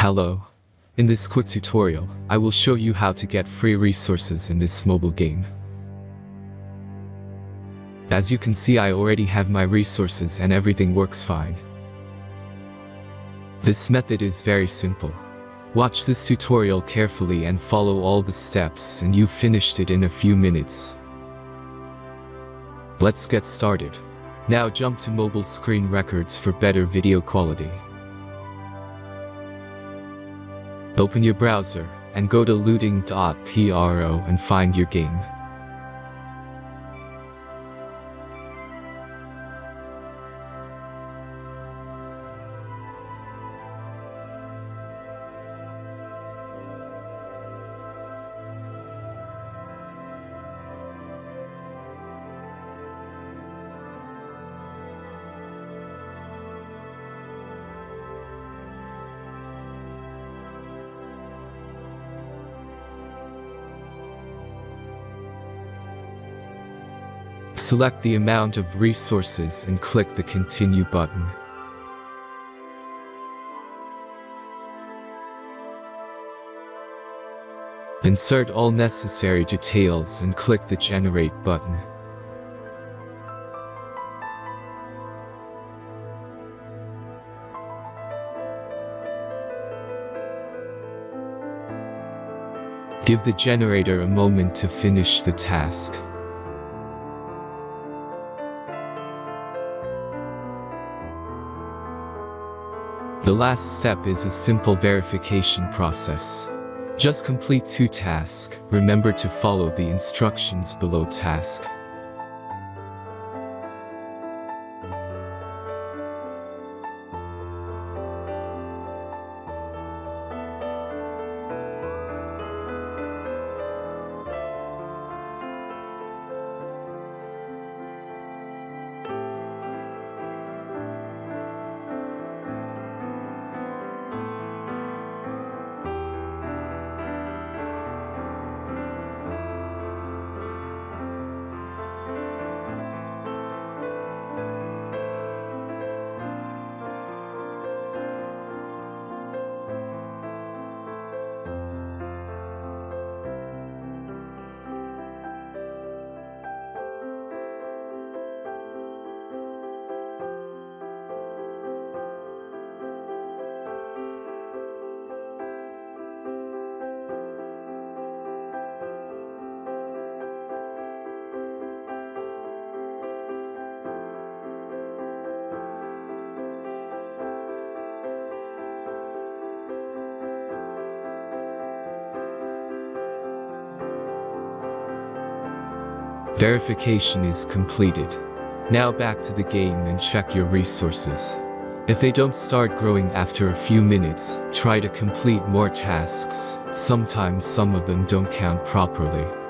Hello. In this quick tutorial, I will show you how to get free resources in this mobile game. As you can see, I already have my resources and everything works fine. This method is very simple. Watch this tutorial carefully and follow all the steps and you've finished it in a few minutes. Let's get started. Now jump to mobile screen records for better video quality. Open your browser and go to looting.pro and find your game. Select the amount of resources and click the Continue button. Insert all necessary details and click the Generate button. Give the generator a moment to finish the task. The last step is a simple verification process. Just complete 2 tasks. Remember to follow the instructions below task. Verification is completed. Now back to the game and check your resources. If they don't start growing after a few minutes, try to complete more tasks. Sometimes some of them don't count properly.